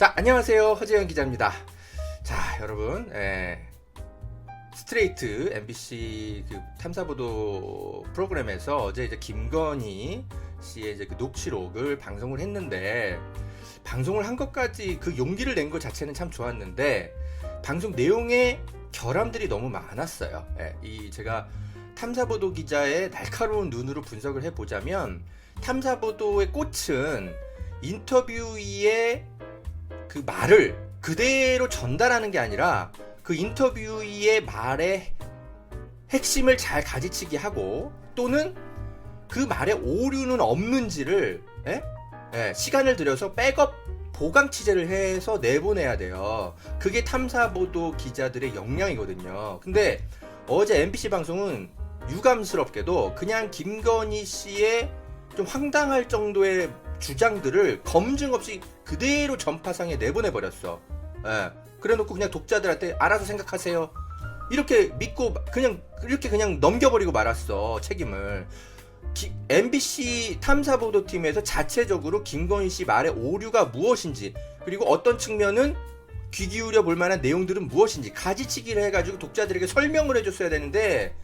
자, 안녕하세요. 허재현 기자입니다. 자, 여러분, 스트레이트 MBC 그 탐사보도 프로그램에서 어제 이제 김건희 씨의 이제 그 녹취록을 방송을 했는데, 방송을 한 것까지 그 용기를 낸 것 자체는 참 좋았는데, 방송 내용에 결함들이 너무 많았어요. 이 제가 탐사보도 기자의 날카로운 눈으로 분석을 해보자면, 탐사보도의 꽃은 인터뷰의 그 말을 그대로 전달하는 게 아니라 그 인터뷰의 말의 핵심을 잘 가지치기 하고, 또는 그 말에 오류는 없는지를 시간을 들여서 백업 보강 취재를 해서 내보내야 돼요. 그게 탐사보도 기자들의 역량이거든요. 근데 어제 MBC 방송은 유감스럽게도 그냥 김건희 씨의 좀 황당할 정도의 주장들을 검증 없이 그대로 전파상에 내보내버렸어. 그래놓고 그냥 독자들한테 알아서 생각하세요, 이렇게 믿고 그냥 넘겨버리고 말았어, 책임을. MBC 탐사보도팀에서 자체적으로 김건희 씨 말의 오류가 무엇인지, 그리고 어떤 측면은 귀 기울여 볼 만한 내용들은 무엇인지 가지치기를 해가지고 독자들에게 설명을 해줬어야 되는데,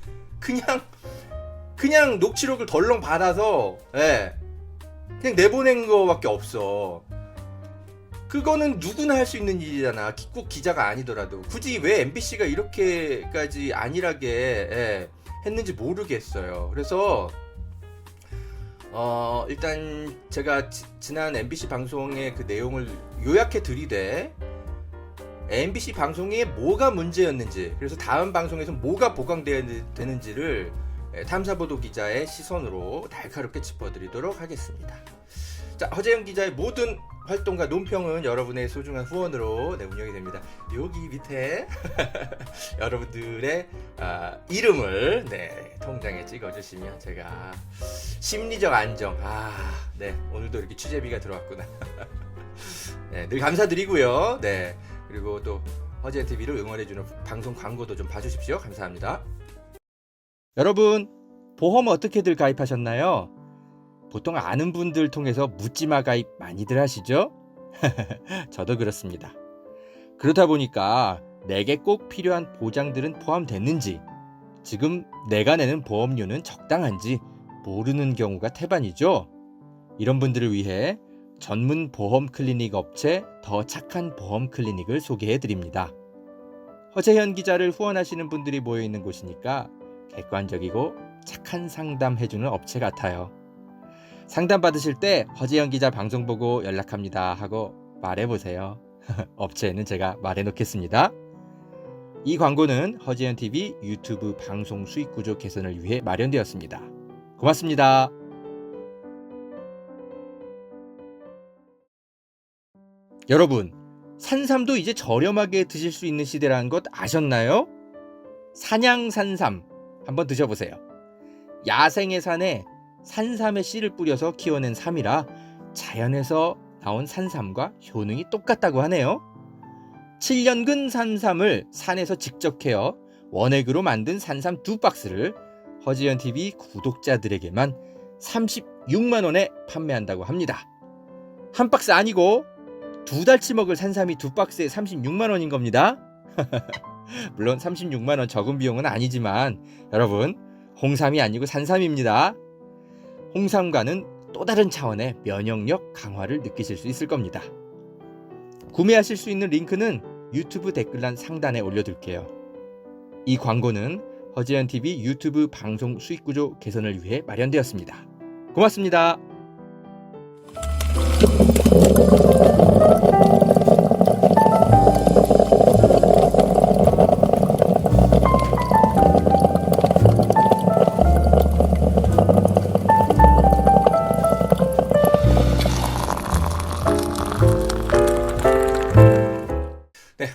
그냥 녹취록을 덜렁 받아서 그냥 내보낸 거밖에 없어. 그거는 누구나 할 수 있는 일이잖아, 꼭 기자가 아니더라도. 굳이 왜 MBC가 이렇게까지 안일하게 했는지 모르겠어요. 그래서 일단 제가 지난 MBC 방송의 그 내용을 요약해 드리되, MBC 방송에 뭐가 문제였는지, 그래서 다음 방송에서 뭐가 보강돼야 되는지를 탐사보도 기자의 시선으로 날카롭게 짚어드리도록 하겠습니다. 자, 허재현 기자의 모든 활동과 논평은 여러분의 소중한 후원으로 운영이 됩니다. 여기 밑에 여러분들의 이름을 통장에 찍어주시면 제가 심리적 안정, 오늘도 이렇게 취재비가 들어왔구나. 늘 감사드리고요. 그리고 또 허재현 TV를 응원해주는 방송 광고도 좀 봐주십시오. 감사합니다. 여러분, 보험 어떻게들 가입하셨나요? 보통 아는 분들 통해서 묻지마 가입 많이들 하시죠? 저도 그렇습니다. 그러다 보니까 내게 꼭 필요한 보장들은 포함됐는지, 지금 내가 내는 보험료는 적당한지 모르는 경우가 태반이죠. 이런 분들을 위해 전문 보험 클리닉 업체 더 착한 보험 클리닉을 소개해 드립니다. 허재현 기자를 후원하시는 분들이 모여있는 곳이니까 객관적이고 착한 상담 해주는 업체 같아요. 상담 받으실 때 허재현 기자 방송 보고 연락합니다 하고 말해보세요. 업체는 제가 말해놓겠습니다. 이 광고는 허재현 TV 유튜브 방송 수익 구조 개선을 위해 마련되었습니다. 고맙습니다. 여러분, 산삼도 이제 저렴하게 드실 수 있는 시대라는 것 아셨나요? 산양산삼 한번 드셔보세요. 야생의 산에 산삼의 씨를 뿌려서 키워낸 삼이라 자연에서 나온 산삼과 효능이 똑같다고 하네요. 7년근 산삼을 산에서 직접 캐어 원액으로 만든 산삼 2박스를 허지연 TV 구독자들에게만 36만 원에 판매한다고 합니다. 한 박스 아니고 2달치 먹을 산삼이 2박스에 36만 원인 겁니다. 물론 36만 원 적은 비용은 아니지만 여러분, 홍삼이 아니고 산삼입니다. 홍삼과는 또 다른 차원의 면역력 강화를 느끼실 수 있을 겁니다. 구매하실 수 있는 링크는 유튜브 댓글란 상단에 올려둘게요. 이 광고는 허재현 TV 유튜브 방송 수익 구조 개선을 위해 마련되었습니다. 고맙습니다.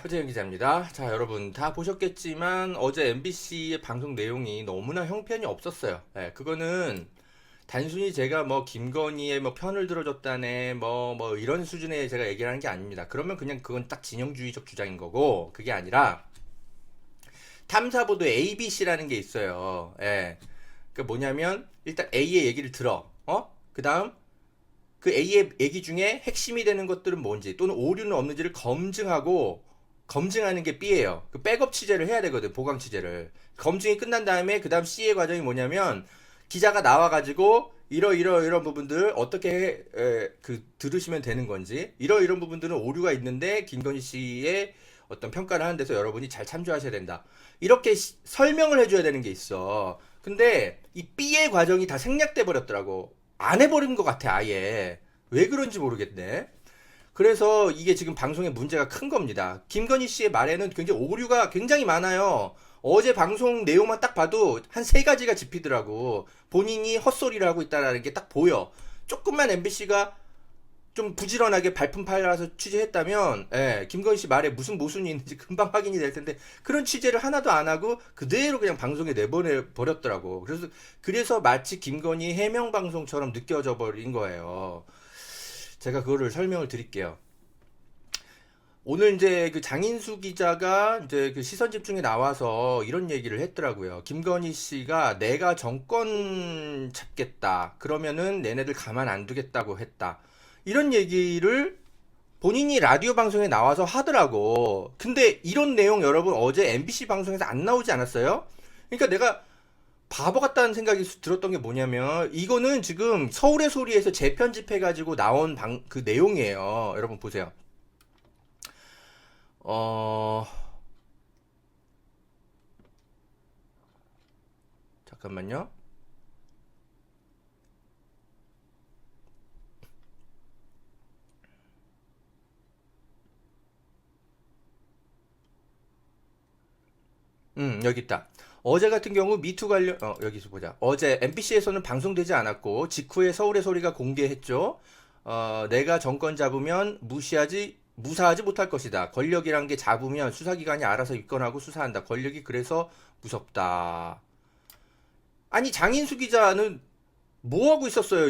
허재현 기자입니다. 자, 여러분 다 보셨겠지만 어제 MBC의 방송 내용이 너무나 형편이 없었어요. 그거는 단순히 제가 김건희의 편을 들어줬다네 이런 수준의 제가 얘기를 하는 게 아닙니다. 그러면 그냥 그건 딱 진영주의적 주장인 거고, 그게 아니라 탐사보도 ABC라는 게 있어요. 그 뭐냐면 일단 A의 얘기를 들어. 그 다음 그 A의 얘기 중에 핵심이 되는 것들은 뭔지 또는 오류는 없는지를 검증하는 게 B예요. 그 백업 취재를 해야 되거든. 보강 취재를. 검증이 끝난 다음에 그 다음 C의 과정이 뭐냐면 기자가 나와가지고 이런 부분들 어떻게 들으시면 되는 건지 이런 부분들은 오류가 있는데 김건희 씨의 어떤 평가를 하는 데서 여러분이 잘 참조하셔야 된다. 이렇게 설명을 해줘야 되는 게 있어. 근데 이 B의 과정이 다 생략돼 버렸더라고. 안 해버린 것 같아 아예. 왜 그런지 모르겠네. 그래서 이게 지금 방송에 문제가 큰 겁니다. 김건희 씨의 말에는 굉장히 오류가 굉장히 많아요. 어제 방송 내용만 딱 봐도 한 세 가지가 짚히더라고. 본인이 헛소리를 하고 있다는 게 딱 보여. 조금만 MBC가 좀 부지런하게 발품 팔아서 취재했다면, 김건희 씨 말에 무슨 모순이 있는지 금방 확인이 될 텐데, 그런 취재를 하나도 안 하고 그대로 그냥 방송에 내보내버렸더라고. 그래서 마치 김건희 해명 방송처럼 느껴져 버린 거예요. 제가 그거를 설명을 드릴게요. 오늘 이제 그 장인수 기자가 이제 그 시선 집중에 나와서 이런 얘기를 했더라고요. 김건희 씨가 내가 정권 잡겠다. 그러면은 얘네들 가만 안 두겠다고 했다. 이런 얘기를 본인이 라디오 방송에 나와서 하더라고. 근데 이런 내용 여러분 어제 MBC 방송에서 안 나오지 않았어요? 그러니까 내가 바보 같다는 생각이 들었던 게 뭐냐면 이거는 지금 서울의 소리에서 재편집해가지고 나온 그 내용이에요. 여러분 보세요. 잠깐만요. 여기 있다. 어제 같은 경우 미투 관련 여기서 보자. 어제 MBC에서는 방송되지 않았고 직후에 서울의 소리가 공개했죠. 내가 정권 잡으면 무사하지 못할 것이다. 권력이란 게 잡으면 수사기관이 알아서 입건하고 수사한다. 권력이 그래서 무섭다. 아니 장인수 기자는 뭐 하고 있었어요?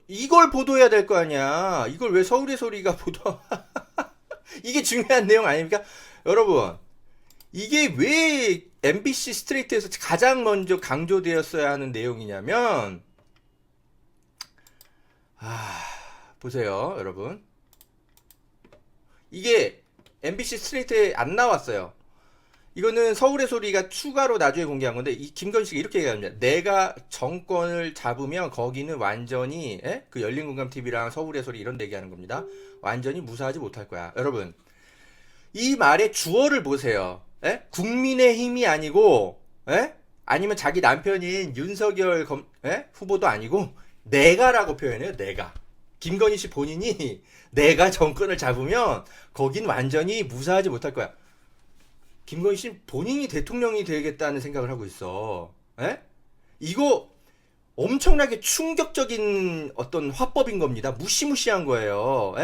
이걸 보도해야 될 거 아니야. 이걸 왜 서울의 소리가 보도? 이게 중요한 내용 아닙니까? 여러분, 이게 왜 MBC 스트레이트에서 가장 먼저 강조되었어야 하는 내용이냐면, 보세요, 여러분. 이게 MBC 스트레이트에 안 나왔어요. 이거는 서울의 소리가 추가로 나중에 공개한 건데, 이 김건희 씨가 이렇게 얘기합니다. 내가 정권을 잡으면 거기는 완전히, 그 열린공감TV랑 서울의 소리 이런 데 얘기하는 겁니다. 완전히 무사하지 못할 거야. 여러분, 이 말의 주어를 보세요. 국민의힘이 아니고, 아니면 자기 남편인 윤석열 후보도 아니고, 내가라고 표현해요, 내가. 김건희 씨 본인이 내가 정권을 잡으면 거긴 완전히 무사하지 못할 거야. 김건희 씨 본인이 대통령이 되겠다는 생각을 하고 있어. 이거 엄청나게 충격적인 어떤 화법인 겁니다. 무시무시한 거예요.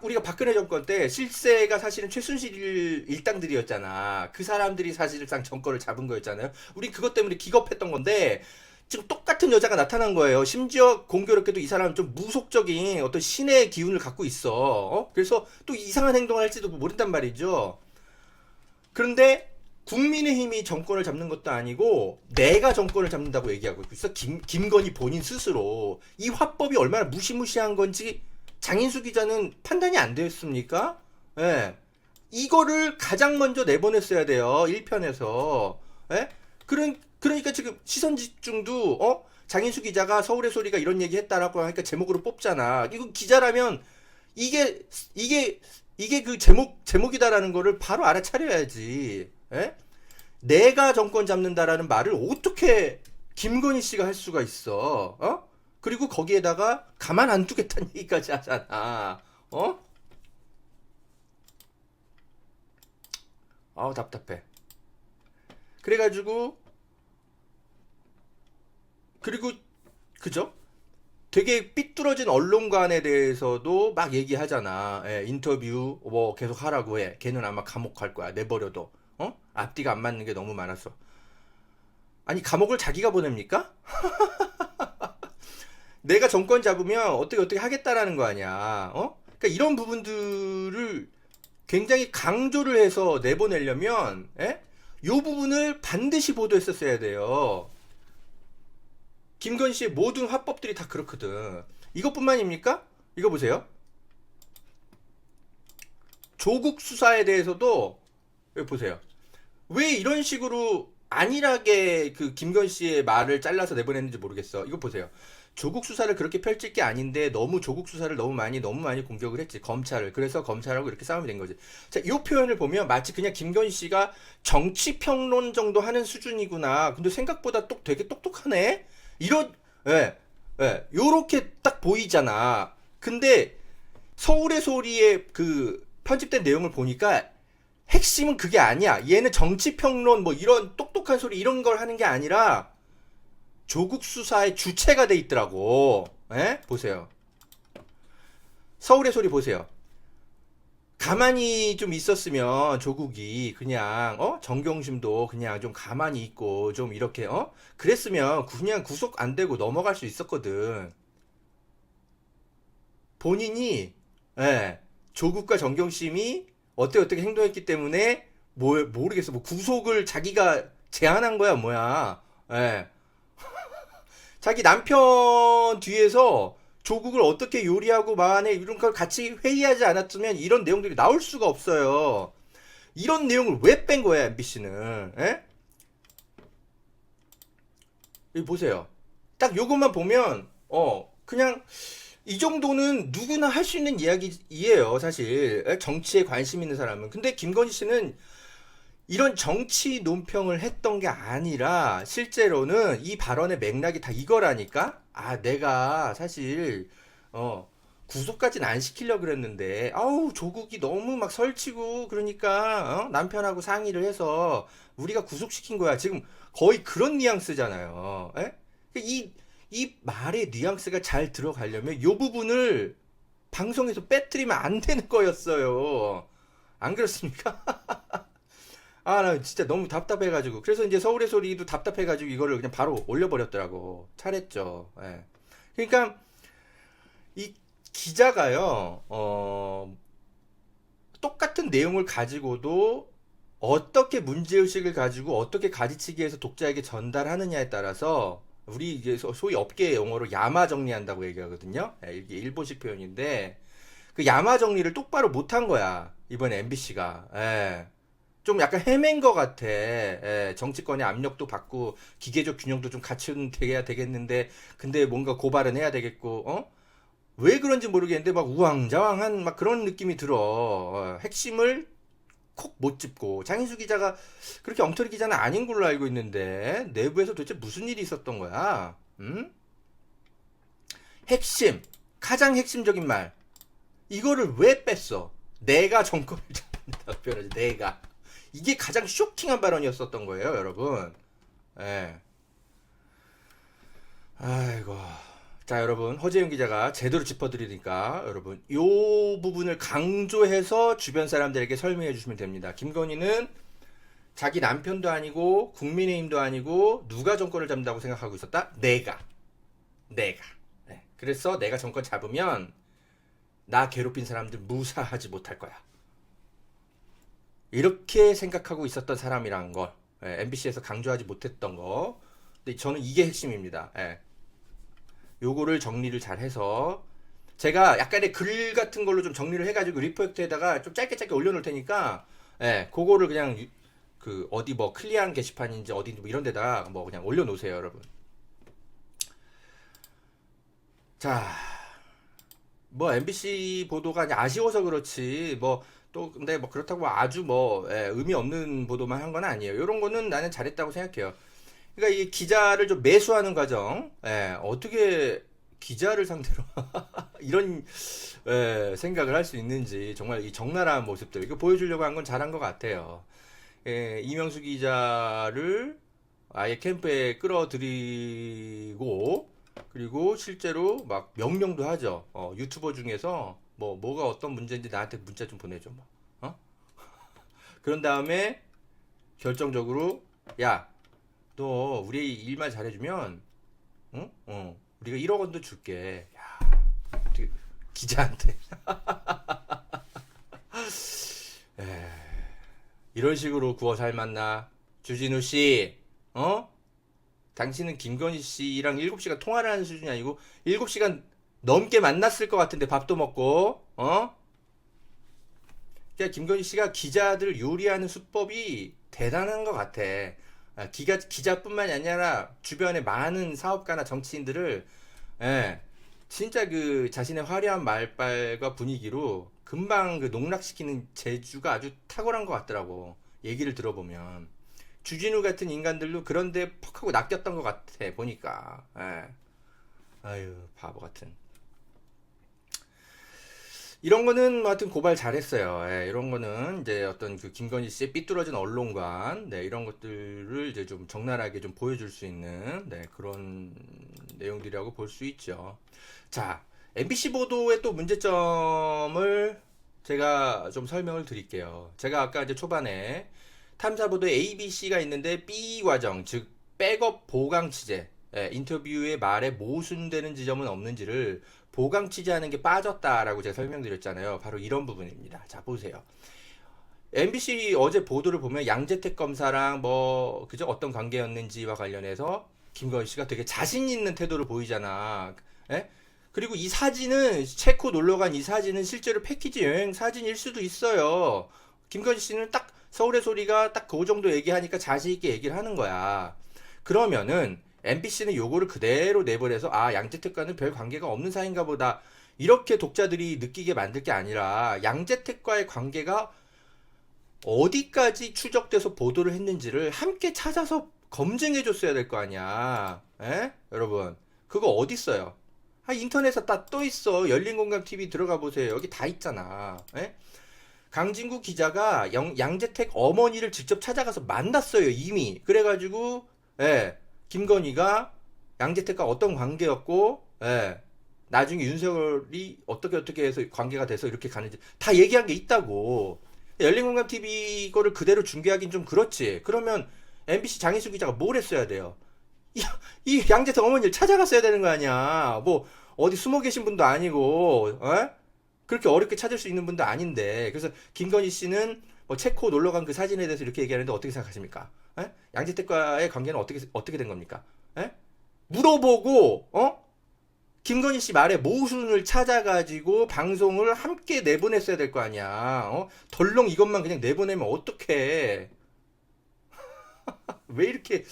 우리가 박근혜 정권 때 실세가 사실은 최순실 일당들이었잖아. 그 사람들이 사실상 정권을 잡은 거였잖아요. 우리 그것 때문에 기겁했던 건데 지금 똑같은 여자가 나타난 거예요. 심지어 공교롭게도 이 사람은 좀 무속적인 어떤 신의 기운을 갖고 있어. 그래서 또 이상한 행동을 할지도 모른단 말이죠. 그런데 국민의힘이 정권을 잡는 것도 아니고 내가 정권을 잡는다고 얘기하고 있어. 김건희 본인 스스로. 이 화법이 얼마나 무시무시한 건지 장인수 기자는 판단이 안 되었습니까? 이거를 가장 먼저 내보냈어야 돼요. 1편에서. 그러니까 지금 시선 집중도 장인수 기자가 서울의 소리가 이런 얘기 했다라고 하니까 제목으로 뽑잖아. 이거 기자라면 이게 그 제목이다라는 거를 바로 알아차려야지. 내가 정권 잡는다라는 말을 어떻게 김건희 씨가 할 수가 있어? 그리고 거기에다가 가만 안 두겠다는 얘기까지 하잖아. 아우 답답해. 그래가지고 그리고 그죠? 되게 삐뚤어진 언론관에 대해서도 막 얘기하잖아. 인터뷰 뭐 계속 하라고 해. 걔는 아마 감옥 갈 거야. 내버려둬. 앞뒤가 안 맞는 게 너무 많았어. 아니 감옥을 자기가 보냅니까? 내가 정권 잡으면 어떻게 하겠다라는 거 아니야. 그러니까 이런 부분들을 굉장히 강조를 해서 내보내려면 요 부분을 반드시 보도했었어야 돼요. 김건희 씨의 모든 화법들이 다 그렇거든. 이것뿐만입니까? 이거 보세요. 조국 수사에 대해서도 여기 보세요. 왜 이런 식으로 안일하게 그 김건 씨의 말을 잘라서 내보냈는지 모르겠어. 이거 보세요. 조국 수사를 그렇게 펼칠 게 아닌데 너무 조국 수사를 너무 많이 공격을 했지, 검찰을. 그래서 검찰하고 이렇게 싸움이 된 거지. 자, 이 표현을 보면 마치 그냥 김건 씨가 정치 평론 정도 하는 수준이구나. 근데 생각보다 되게 똑똑하네. 이런 예. 예. 요렇게 딱 보이잖아. 근데 서울의 소리의 그 편집된 내용을 보니까 핵심은 그게 아니야. 얘는 정치평론 뭐 이런 똑똑한 소리 이런 걸 하는 게 아니라 조국 수사의 주체가 돼 있더라고. 에? 보세요. 서울의 소리 보세요. 가만히 좀 있었으면 조국이 그냥 정경심도 그냥 좀 가만히 있고 좀 이렇게 그랬으면 그냥 구속 안 되고 넘어갈 수 있었거든. 본인이 예, 조국과 정경심이 어떻게 행동했기 때문에 모르겠어. 뭐 구속을 자기가 제안한 거야 뭐야. 예. 자기 남편 뒤에서 조국을 어떻게 요리하고 마안에 이런 걸 같이 회의하지 않았으면 이런 내용들이 나올 수가 없어요. 이런 내용을 왜 뺀 거야 MBC는? 예? 여기 보세요. 딱 요것만 보면 그냥 이 정도는 누구나 할 수 있는 이야기예요, 사실. 정치에 관심 있는 사람은. 근데 김건희 씨는 이런 정치 논평을 했던 게 아니라 실제로는 이 발언의 맥락이 다 이거라니까? 아, 내가 사실 구속까지는 안 시키려고 그랬는데 아우, 조국이 너무 막 설치고 그러니까 남편하고 상의를 해서 우리가 구속시킨 거야. 지금 거의 그런 뉘앙스잖아요. 에? 이 말의 뉘앙스가 잘 들어가려면 이 부분을 방송에서 빼뜨리면 안 되는 거였어요. 안 그렇습니까? 아, 나 진짜 너무 답답해가지고. 그래서 이제 서울의 소리도 답답해가지고 이거를 그냥 바로 올려버렸더라고. 잘했죠. 예. 그러니까 이 기자가요, 똑같은 내용을 가지고도 어떻게 문제의식을 가지고 어떻게 가지치기 해서 독자에게 전달하느냐에 따라서 우리 이제 소위 업계 용어로 야마 정리한다고 얘기하거든요. 예, 이게 일본식 표현인데 그 야마 정리를 똑바로 못한 거야. 이번에 MBC가. 예. 좀 약간 헤맨 것 같아. 예, 정치권의 압력도 받고 기계적 균형도 좀 갖춰야 되겠는데 근데 뭔가 고발은 해야 되겠고 왜 그런지 모르겠는데 막 우왕좌왕한 막 그런 느낌이 들어. 핵심을 콕 못 짚고 장인수 기자가 그렇게 엉터리 기자는 아닌 걸로 알고 있는데 내부에서 도대체 무슨 일이 있었던 거야? 음? 핵심, 가장 핵심적인 말 이거를 왜 뺐어? 내가 정권을 잡는다고 표현하지. 내가 이게 가장 쇼킹한 발언이었었던 거예요, 여러분. 예. 아이고. 자, 여러분, 허재윤 기자가 제대로 짚어드리니까 여러분 요 부분을 강조해서 주변 사람들에게 설명해 주시면 됩니다. 김건희는 자기 남편도 아니고 국민의힘도 아니고 누가 정권을 잡는다고 생각하고 있었다? 내가. 네. 그래서 내가 정권 잡으면 나 괴롭힌 사람들 무사하지 못할 거야. 이렇게 생각하고 있었던 사람이라는 걸 MBC에서 강조하지 못했던 거. 근데 저는 이게 핵심입니다. 요거를 정리를 잘 해서 제가 약간의 글 같은 걸로 좀 정리를 해가지고 리포트에다가 좀 짧게 올려놓을 테니까 그거를 그냥 그 어디 뭐 클리어한 게시판인지 어디 뭐 이런 데다 뭐 그냥 올려놓으세요, 여러분. 자, 뭐 MBC 보도가 아쉬워서 그렇지 뭐 또 근데 뭐 그렇다고 아주 뭐 의미 없는 보도만 한 건 아니에요. 이런 거는 나는 잘했다고 생각해요. 그러니까 이 기자를 좀 매수하는 과정, 어떻게 기자를 상대로 이런 생각을 할 수 있는지 정말 이 적나라한 모습들 이거 보여주려고 한 건 잘한 것 같아요. 이명수 기자를 아예 캠프에 끌어들이고 그리고 실제로 막 명령도 하죠. 유튜버 중에서 뭐가 어떤 문제인지 나한테 문자 좀 보내줘. 뭐. 그런 다음에 결정적으로 야, 너 우리 일만 잘해주면 우리가 1억 원도 줄게. 야, 어떻게 기자한테 이런 식으로 구워 삶았나? 주진우 씨, 당신은 김건희 씨랑 7시간 통화를 하는 수준이 아니고 7시간 넘게 만났을 것 같은데 밥도 먹고 그러니까 김건희 씨가 기자들 요리하는 수법이 대단한 것 같아. 기자뿐만이 아니라 주변에 많은 사업가나 정치인들을 예, 진짜 그 자신의 화려한 말빨과 분위기로 금방 그 농락시키는 재주가 아주 탁월한 것 같더라고. 얘기를 들어보면 주진우 같은 인간들도 그런데 퍽 하고 낚였던 것 같아 보니까. 예. 아유 바보 같은. 이런 거는 뭐 하여튼 고발 잘했어요. 예, 이런 거는 이제 어떤 그 김건희 씨의 삐뚤어진 언론관, 네, 이런 것들을 이제 좀 적나라하게 좀 보여줄 수 있는, 네, 그런 내용들이라고 볼 수 있죠. 자, MBC 보도의 또 문제점을 제가 좀 설명을 드릴게요. 제가 아까 이제 초반에 탐사보도에 ABC가 있는데 B 과정, 즉 백업 보강 취재, 예, 인터뷰의 말에 모순되는 지점은 없는지를 보강 취재하는 게 빠졌다라고 제가 설명드렸잖아요. 바로 이런 부분입니다. 자, 보세요. MBC 어제 보도를 보면 양재택 검사랑 뭐 그죠? 어떤 관계였는지와 관련해서 김건희 씨가 되게 자신 있는 태도를 보이잖아. 예? 그리고 이 사진은 체코 놀러 간 이 사진은 실제로 패키지 여행 사진일 수도 있어요. 김건희 씨는 딱 서울의 소리가 딱 그 정도 얘기하니까 자신 있게 얘기를 하는 거야. 그러면은 MBC는 요거를 그대로 내버려서 아 양재택과는 별 관계가 없는 사이인가 보다 이렇게 독자들이 느끼게 만들 게 아니라 양재택과의 관계가 어디까지 추적돼서 보도를 했는지를 함께 찾아서 검증해 줬어야 될 거 아니야. 에? 여러분 그거 어디 있어요? 인터넷에 다 또 있어. 열린공감 TV 들어가 보세요. 여기 다 있잖아. 에? 강진구 기자가 양재택 어머니를 직접 찾아가서 만났어요 이미. 그래가지고 예, 김건희가 양재택과 어떤 관계였고 예, 나중에 윤석열이 어떻게 해서 관계가 돼서 이렇게 가는지 다 얘기한 게 있다고. 열린공감 TV 거를 그대로 중계하긴 좀 그렇지. 그러면 MBC 장희수 기자가 뭘 했어야 돼요? 이 양재택 어머니를 찾아갔어야 되는 거 아니야. 뭐 어디 숨어 계신 분도 아니고 그렇게 어렵게 찾을 수 있는 분도 아닌데. 그래서 김건희 씨는 뭐 체코 놀러 간 그 사진에 대해서 이렇게 얘기하는데 어떻게 생각하십니까? 양재택과의 관계는 어떻게 된 겁니까? 물어보고 김건희 씨 말에 모순을 찾아가지고 방송을 함께 내보냈어야 될 거 아니야. 덜렁 이것만 그냥 내보내면 어떡해. 왜 이렇게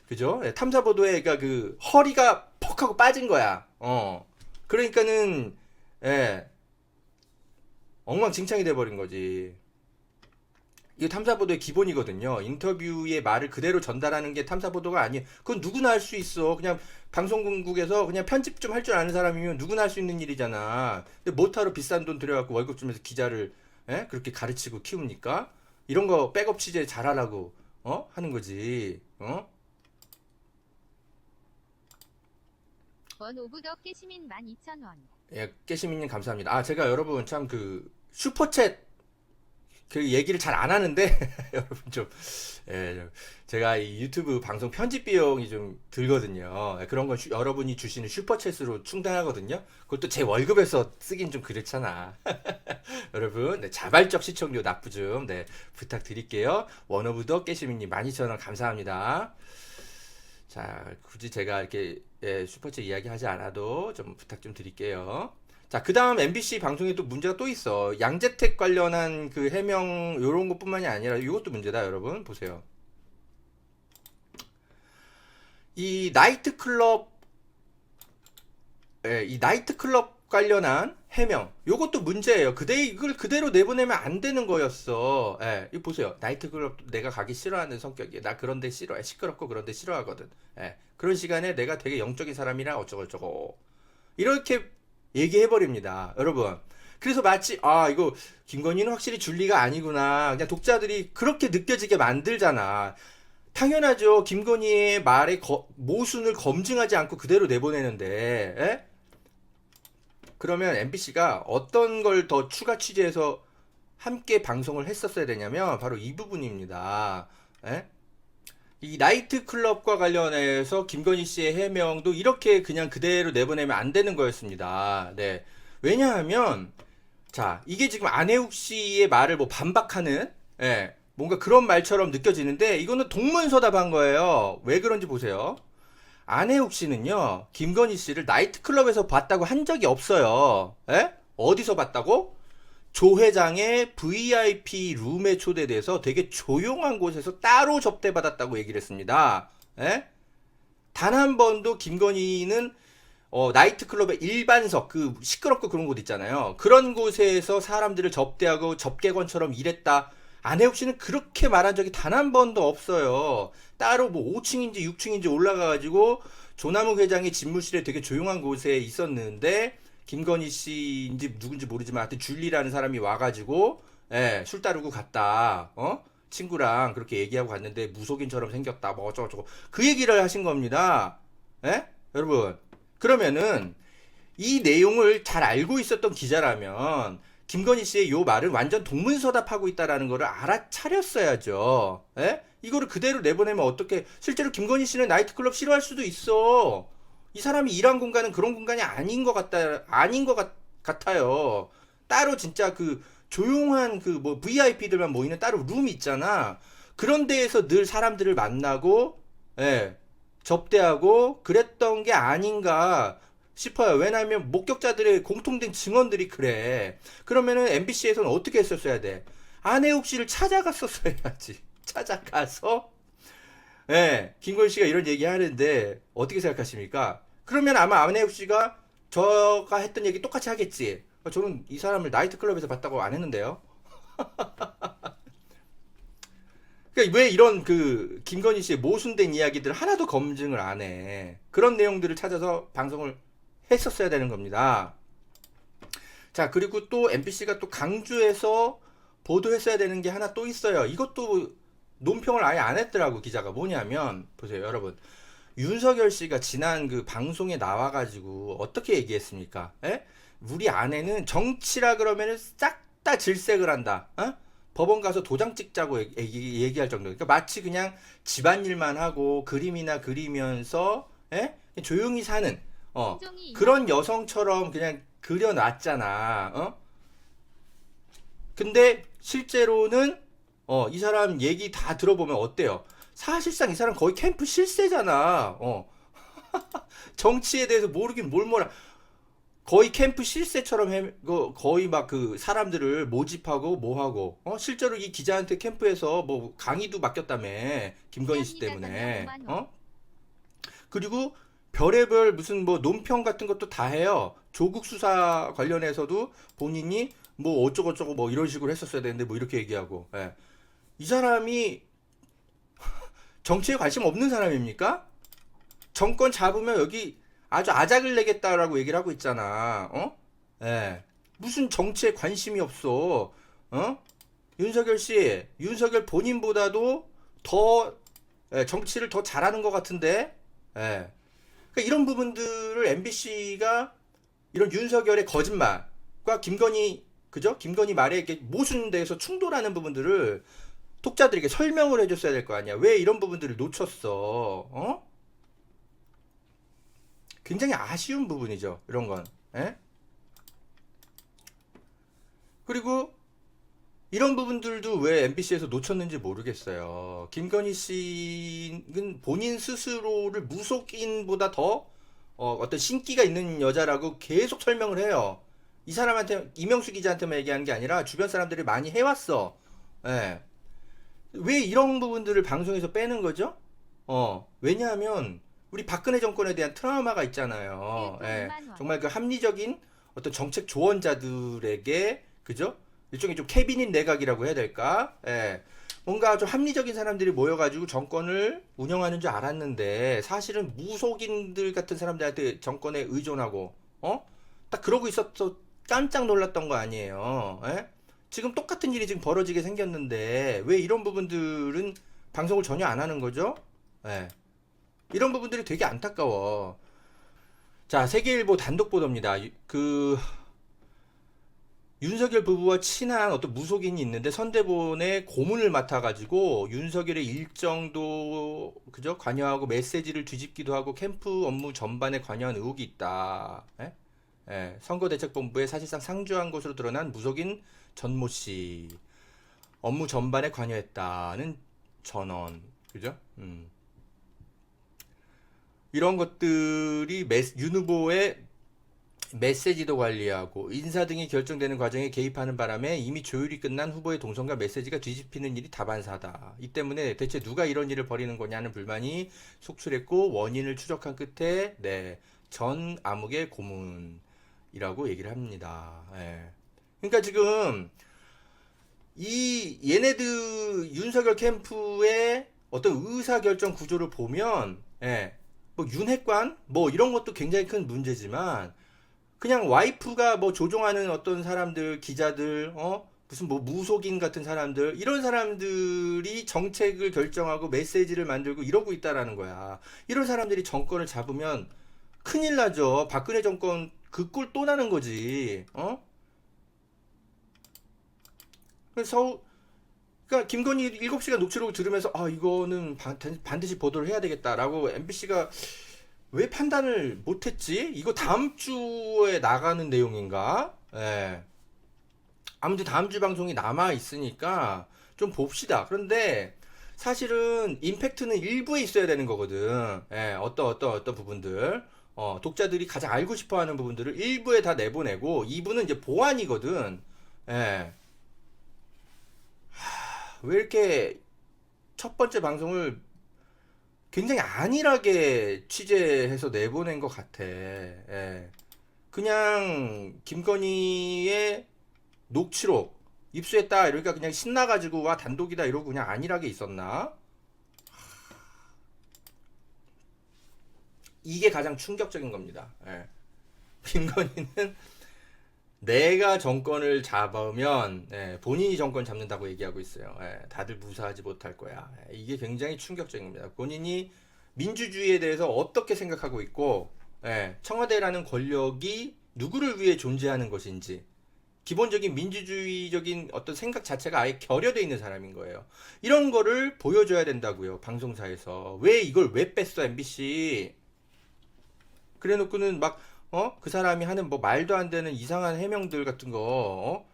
그죠? 탐사보도에 그러니까 그 허리가 퍽 하고 빠진 거야. 그러니까는 예, 엉망진창이 돼버린 거지. 이게 탐사보도의 기본이거든요. 인터뷰의 말을 그대로 전달하는 게 탐사보도가 아니에요. 그건 누구나 할 수 있어. 그냥 방송국에서 그냥 편집 좀 할 줄 아는 사람이면 누구나 할 수 있는 일이잖아. 근데 못하러 비싼 돈 들여갖고 월급 주면서 기자를 그렇게 가르치고 키웁니까? 이런 거 백업 취재 잘하라고 하는 거지. 원 오브 더 깨시민 12,000원. 예, 깨시민님 감사합니다. 아, 제가 여러분 참 그 슈퍼챗 그 얘기를 잘 안 하는데 여러분 좀 예, 제가 이 유튜브 방송 편집 비용이 좀 들거든요. 예, 그런 건 여러분이 주시는 슈퍼챗으로 충당하거든요. 그것도 제 월급에서 쓰긴 좀 그렇잖아. 여러분 네, 자발적 시청료 납부 좀 네, 부탁드릴게요. 원오브 더 깨시민님 12,000원 감사합니다. 자, 굳이 제가 이렇게 슈퍼챗 이야기하지 않아도 좀 부탁 좀 드릴게요. 자, 그 다음 MBC 방송에 또 문제가 또 있어. 양재택 관련한 그 해명 요런 것뿐만이 아니라 이것도 문제다, 여러분. 보세요. 이 나이트클럽 이 나이트클럽 관련한 해명 요것도 문제예요. 이걸 그대로 내보내면 안 되는 거였어. 이거 보세요. 나이트클럽 내가 가기 싫어하는 성격이야. 나 그런데 싫어해. 시끄럽고 그런데 싫어하거든. 그런 시간에 내가 되게 영적인 사람이라 어쩌고저쩌고 이렇게 얘기해버립니다. 여러분. 그래서 마치 이거 김건희는 확실히 줄리가 아니구나. 그냥 독자들이 그렇게 느껴지게 만들잖아. 당연하죠. 김건희의 말의 모순을 검증하지 않고 그대로 내보내는데 그러면 MBC가 어떤 걸 더 추가 취재해서 함께 방송을 했었어야 되냐면 바로 이 부분입니다. 이 나이트클럽과 관련해서 김건희 씨의 해명도 이렇게 그냥 그대로 내보내면 안 되는 거였습니다. 네. 왜냐하면 자 이게 지금 안혜욱 씨의 말을 뭐 반박하는 뭔가 그런 말처럼 느껴지는데 이거는 동문서답한 거예요. 왜 그런지 보세요. 안혜욱 씨는요, 김건희 씨를 나이트클럽에서 봤다고 한 적이 없어요. 에? 어디서 봤다고? 조 회장의 VIP 룸에 초대돼서 되게 조용한 곳에서 따로 접대받았다고 얘기를 했습니다. 에? 단 한 번도 김건희는 나이트클럽의 일반석, 그 시끄럽고 그런 곳 있잖아요. 그런 곳에서 사람들을 접대하고 접객원처럼 일했다. 안혜욱 씨는 그렇게 말한 적이 단 한 번도 없어요. 따로 뭐 5층인지 6층인지 올라가가지고 조남욱 회장의 집무실에 되게 조용한 곳에 있었는데 김건희 씨인지 누군지 모르지만 하여튼 줄리라는 사람이 와가지고 술 따르고 갔다. 친구랑 그렇게 얘기하고 갔는데 무속인처럼 생겼다. 뭐 어쩌고저쩌고 그 얘기를 하신 겁니다. 여러분 그러면은 이 내용을 잘 알고 있었던 기자라면 김건희 씨의 요 말은 완전 동문서답하고 있다라는 거를 알아차렸어야죠. 이거를 그대로 내보내면 어떻게? 실제로 김건희 씨는 나이트클럽 싫어할 수도 있어. 이 사람이 일한 공간은 그런 공간이 아닌 것 같아요. 따로 진짜 그 조용한 그 뭐 VIP들만 모이는 따로 룸 있잖아. 그런 데에서 늘 사람들을 만나고, 접대하고 그랬던 게 아닌가 싶어요. 왜냐하면 목격자들의 공통된 증언들이 그래. 그러면은 MBC에서는 어떻게 했었어야 돼? 안혜욱 씨를 찾아갔었어야지. 찾아가서 김건희 씨가 이런 얘기 하는데 어떻게 생각하십니까? 그러면 아마 안혜욱 씨가 저가 했던 얘기 똑같이 하겠지. 저는 이 사람을 나이트클럽에서 봤다고 안 했는데요. 그러니까 왜 이런 그 김건희 씨의 모순된 이야기들 하나도 검증을 안 해. 그런 내용들을 찾아서 방송을 했었어야 되는 겁니다. 자, 그리고 또 MBC가 또 강조해서 보도했어야 되는 게 하나 또 있어요. 이것도 논평을 아예 안 했더라고, 기자가. 뭐냐면, 보세요, 여러분. 윤석열 씨가 지난 그 방송에 나와가지고 어떻게 얘기했습니까? 우리 아내는 정치라 그러면은 싹 다 질색을 한다. 법원 가서 도장 찍자고 얘기할 정도. 그러니까 마치 그냥 집안일만 하고 그림이나 그리면서 조용히 사는 그런 여성처럼 그냥 그려놨잖아. 근데 실제로는 이 사람 얘기 다 들어보면 어때요? 사실상 이 사람 거의 캠프 실세잖아. 정치에 대해서 모르긴 뭘 몰라. 거의 캠프 실세처럼 거의 막 그 사람들을 모집하고 뭐하고 실제로 이 기자한테 캠프에서 뭐 강의도 맡겼다며 김건희 씨 때문에 그리고 별의별 무슨 뭐 논평 같은 것도 다 해요. 조국 수사 관련해서도 본인이 뭐 어쩌고저쩌고 뭐 이런 식으로 했었어야 되는데 뭐 이렇게 얘기하고 이 사람이 정치에 관심 없는 사람입니까? 정권 잡으면 여기 아주 아작을 내겠다라고 얘기를 하고 있잖아. 무슨 정치에 관심이 없어. 윤석열 씨, 윤석열 본인보다도 더 정치를 더 잘하는 것 같은데. 그러니까 이런 부분들을 MBC가 이런 윤석열의 거짓말과 김건희 그죠? 김건희 말에 이렇게 모순돼서 충돌하는 부분들을 독자들에게 설명을 해줬어야 될 거 아니야. 왜 이런 부분들을 놓쳤어? 굉장히 아쉬운 부분이죠. 이런 건. 그리고 이런 부분들도 왜 MBC에서 놓쳤는지 모르겠어요. 김건희 씨는 본인 스스로를 무속인보다 더 어떤 신기가 있는 여자라고 계속 설명을 해요. 이 사람한테 이명수 기자한테만 얘기하는 게 아니라 주변 사람들이 많이 해왔어. 왜 이런 부분들을 방송에서 빼는 거죠? 왜냐하면 우리 박근혜 정권에 대한 트라우마가 있잖아요. 정말 그 합리적인 어떤 정책 조언자들에게 그죠? 일종의 좀 캐비닛 내각이라고 해야 될까? 뭔가 좀 합리적인 사람들이 모여가지고 정권을 운영하는 줄 알았는데 사실은 무속인들 같은 사람들한테 정권에 의존하고 딱 그러고 있었어. 깜짝 놀랐던 거 아니에요. 지금 똑같은 일이 지금 벌어지게 생겼는데 왜 이런 부분들은 방송을 전혀 안 하는 거죠? 이런 부분들이 되게 안타까워. 자, 세계일보 단독 보도입니다. 그 윤석열 부부와 친한 어떤 무속인이 있는데 선대본의 고문을 맡아가지고 윤석열의 일정도 그죠? 관여하고 메시지를 뒤집기도 하고 캠프 업무 전반에 관여한 의혹이 있다. 선거대책본부에 사실상 상주한 것으로 드러난 무속인 전모 씨 업무 전반에 관여했다는 전언. 그죠? 이런 것들이 윤 후보의 메시지도 관리하고 인사 등이 결정되는 과정에 개입하는 바람에 이미 조율이 끝난 후보의 동선과 메시지가 뒤집히는 일이 다반사다. 이 때문에 대체 누가 이런 일을 벌이는 거냐는 불만이 속출했고 원인을 추적한 끝에 전 암흑의 고문이라고 얘기를 합니다. 예. 그러니까 지금 이 얘네들 윤석열 캠프의 어떤 의사결정 구조를 보면 뭐 윤핵관 뭐 이런 것도 굉장히 큰 문제지만 그냥 와이프가 뭐 조종하는 어떤 사람들, 기자들, 무슨 뭐 무속인 같은 사람들, 이런 사람들이 정책을 결정하고 메시지를 만들고 이러고 있다라는 거야. 이런 사람들이 정권을 잡으면 큰일 나죠. 박근혜 정권 그 꼴 또 나는 거지. 그래서 그러니까 김건희 7시간 녹취록을 들으면서 이거는 반드시 보도를 해야 되겠다라고 MBC가 왜 판단을 못했지? 이거 다음 주에 나가는 내용인가? 예. 아무튼 다음 주 방송이 남아 있으니까 좀 봅시다. 그런데 사실은 임팩트는 일부에 있어야 되는 거거든. 예, 어떤 부분들. 독자들이 가장 알고 싶어 하는 부분들을 일부에 다 내보내고 2부는 이제 보완이거든. 예. 왜 이렇게 첫 번째 방송을 굉장히 안일하게 취재해서 내보낸 것 같아. 예. 그냥 김건희의 녹취록 입수했다 이러니까 그냥 신나가지고 와 단독이다 이러고 그냥 안일하게 있었나? 이게 가장 충격적인 겁니다. 예. 김건희는 내가 정권을 잡으면 본인이 정권 잡는다고 얘기하고 있어요. 다들 무사하지 못할 거야. 이게 굉장히 충격적인 겁니다. 본인이 민주주의에 대해서 어떻게 생각하고 있고 청와대라는 권력이 누구를 위해 존재하는 것인지 기본적인 민주주의적인 어떤 생각 자체가 아예 결여되어 있는 사람인 거예요. 이런 거를 보여줘야 된다고요. 방송사에서. 왜 이걸 왜 뺐어 MBC. 그래 놓고는 막 그 사람이 하는 뭐 말도 안 되는 이상한 해명들 같은 거,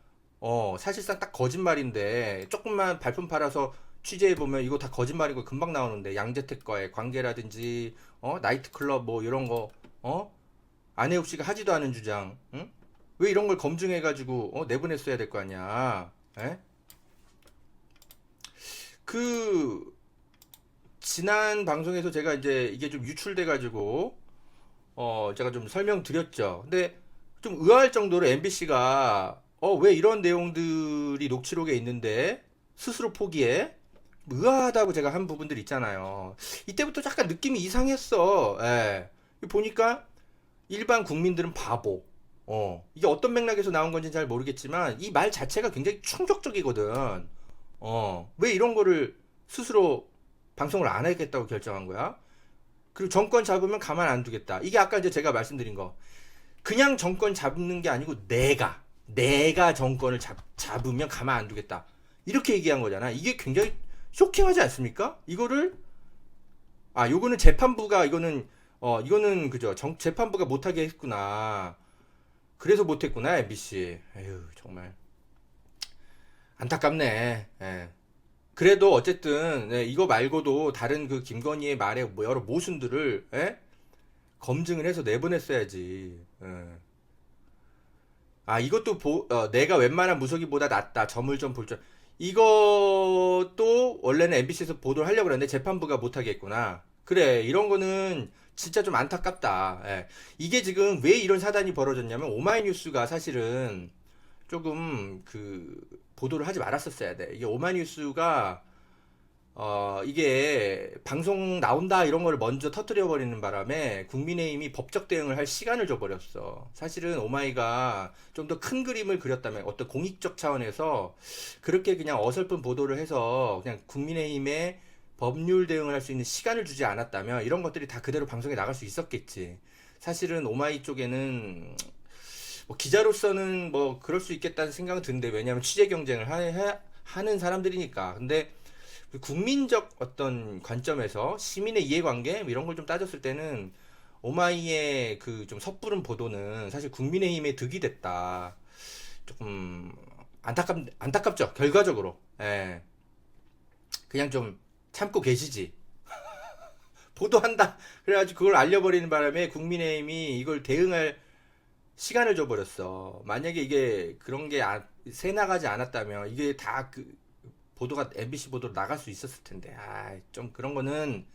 사실상 딱 거짓말인데, 조금만 발품 팔아서 취재해보면 이거 다 거짓말이고 금방 나오는데, 양재택과의 관계라든지, 나이트클럽 뭐 이런 거, 안혜욱 씨가 하지도 않은 주장, 응? 왜 이런 걸 검증해가지고, 내보냈어야 될 거 아니야. 에? 지난 방송에서 제가 이제 이게 좀 유출돼가지고, 제가 좀 설명드렸죠. 근데 좀 의아할 정도로 MBC가 왜 이런 내용들이 녹취록에 있는데 스스로 포기해? 의아하다고 제가 한 부분들 있잖아요. 이때부터 약간 느낌이 이상했어. 예. 보니까 일반 국민들은 바보. 이게 어떤 맥락에서 나온 건지 잘 모르겠지만 이 말 자체가 굉장히 충격적이거든. 왜 이런 거를 스스로 방송을 안 하겠다고 결정한 거야? 그리고 정권 잡으면 가만 안 두겠다. 이게 아까 이제 제가 말씀드린 거. 그냥 정권 잡는 게 아니고 내가 정권을 잡으면 가만 안 두겠다. 이렇게 얘기한 거잖아. 이게 굉장히 쇼킹하지 않습니까? 요거는 재판부가 이거는 그죠. 재판부가 못하게 했구나. 그래서 못했구나 MBC. 에휴 정말 안타깝네. 예. 그래도 어쨌든 이거 말고도 다른 그 김건희의 말에 뭐 여러 모순들을 검증을 해서 내보냈어야지. 이것도 내가 웬만한 무속인보다 낫다. 점을 좀 볼 줄. 이것도 원래는 MBC에서 보도를 하려고 그랬는데 재판부가 못하겠구나. 그래 이런 거는 진짜 좀 안타깝다. 이게 지금 왜 이런 사단이 벌어졌냐면 오마이뉴스가 사실은 조금 보도를 하지 말았었어야 돼. 이게 오마이뉴스가 이게 방송 나온다 이런 걸 먼저 터뜨려 버리는 바람에 국민의힘이 법적 대응을 할 시간을 줘 버렸어. 사실은 오마이가 좀 더 큰 그림을 그렸다면 어떤 공익적 차원에서 그렇게 그냥 어설픈 보도를 해서 그냥 국민의힘에 법률 대응을 할 수 있는 시간을 주지 않았다면 이런 것들이 다 그대로 방송에 나갈 수 있었겠지. 사실은 오마이 쪽에는 뭐 기자로서는 뭐 그럴 수 있겠다는 생각은 드는데 왜냐하면 취재 경쟁을 하는 사람들이니까. 근데 국민적 어떤 관점에서 시민의 이해관계 이런 걸 좀 따졌을 때는 오마이의 좀 섣부른 보도는 사실 국민의힘에 득이 됐다. 조금 안타깝죠. 결과적으로. 그냥 좀 참고 계시지. 보도한다. 그래가지고 그걸 알려버리는 바람에 국민의힘이 이걸 대응할 시간을 줘버렸어. 만약에 이게 그런 게 새 나가지 않았다면 이게 다 그 보도가 MBC 보도로 나갈 수 있었을 텐데. 좀 그런 거는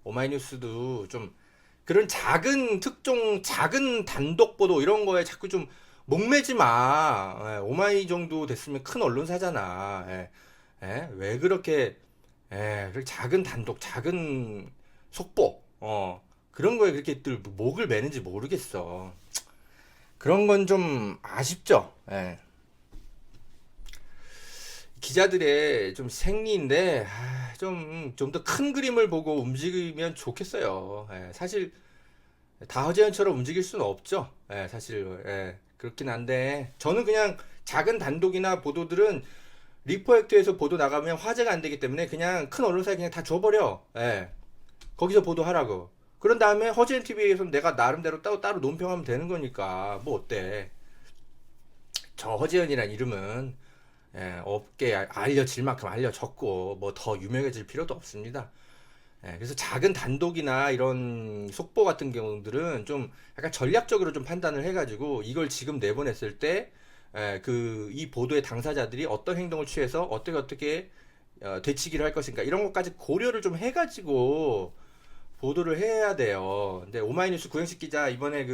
오마이뉴스도 좀 그런 작은 특종, 작은 단독 보도 이런 거에 자꾸 좀 목매지 마. 오마이 정도 됐으면 큰 언론사잖아. 왜 그렇게 그렇게 작은 단독, 작은 속보, 그런 거에 그렇게 늘 목을 매는지 모르겠어. 그런 건 좀 아쉽죠. 기자들의 좀 생리인데 좀 더 큰 그림을 보고 움직이면 좋겠어요. 사실 다 허재현처럼 움직일 수는 없죠. 사실 그렇긴 한데 저는 그냥 작은 단독이나 보도들은 리포액트에서 보도 나가면 화제가 안 되기 때문에 그냥 큰 언론사에 그냥 다 줘버려. 거기서 보도하라고. 그런 다음에 허재현 TV에서 내가 나름대로 따로 논평하면 되는 거니까 뭐 어때? 저 허재현이란 이름은 업계에 알려질 만큼 알려졌고 뭐 더 유명해질 필요도 없습니다. 그래서 작은 단독이나 이런 속보 같은 경우들은 좀 약간 전략적으로 좀 판단을 해가지고 이걸 지금 내보냈을 때 이 보도의 당사자들이 어떤 행동을 취해서 어떻게 되치기를 할 것인가 이런 것까지 고려를 좀 해가지고 보도를 해야 돼요. 근데 오마이뉴스 구영식 기자 이번에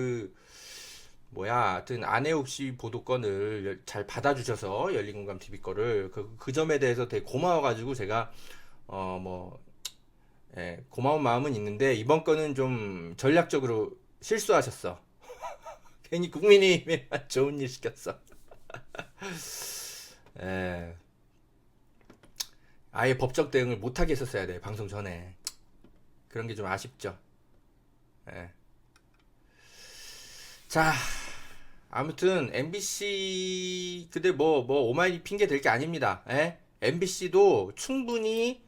하여튼 안혜욱 씨 보도건을 잘 받아주셔서 열린공감 TV 거를 그 점에 대해서 되게 고마워가지고 제가 고마운 마음은 있는데 이번 건은 좀 전략적으로 실수하셨어. 괜히 국민의힘에만 좋은 일 시켰어. 아예 법적 대응을 못하게 했었어야 돼 방송 전에. 그런 게 좀 아쉽죠. 자, 아무튼 MBC 근데 뭐 오마이 핑계 될 게 아닙니다. MBC도 충분히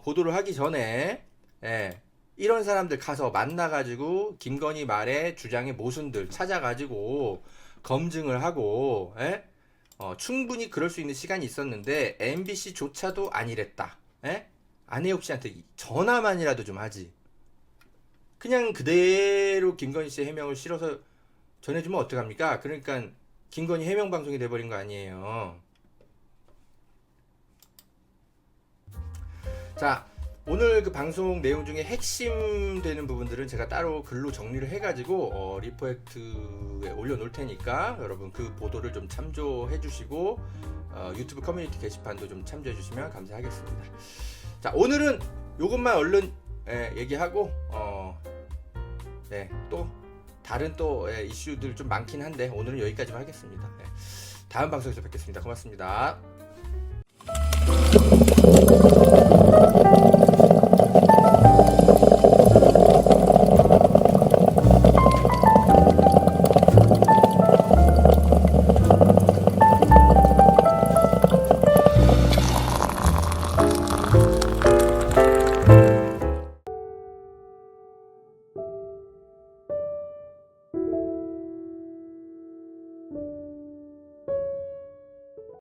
보도를 하기 전에 이런 사람들 가서 만나가지고 김건희 말의 주장의 모순들 찾아가지고 검증을 하고 충분히 그럴 수 있는 시간이 있었는데 MBC조차도 아니랬다. 안혜욱 씨한테 전화만이라도 좀 하지. 그냥 그대로 김건희 씨의 해명을 실어서 전해주면 어떡합니까? 그러니까 김건희 해명 방송이 돼버린 거 아니에요. 자, 오늘 그 방송 내용 중에 핵심 되는 부분들은 제가 따로 글로 정리를 해가지고 리포액트에 올려놓을 테니까 여러분 그 보도를 좀 참조해 주시고 유튜브 커뮤니티 게시판도 좀 참조해 주시면 감사하겠습니다. 자, 오늘은 요것만 얼른 얘기하고 또 다른 이슈들 좀 많긴 한데 오늘은 여기까지만 하겠습니다. 다음 방송에서 뵙겠습니다. 고맙습니다.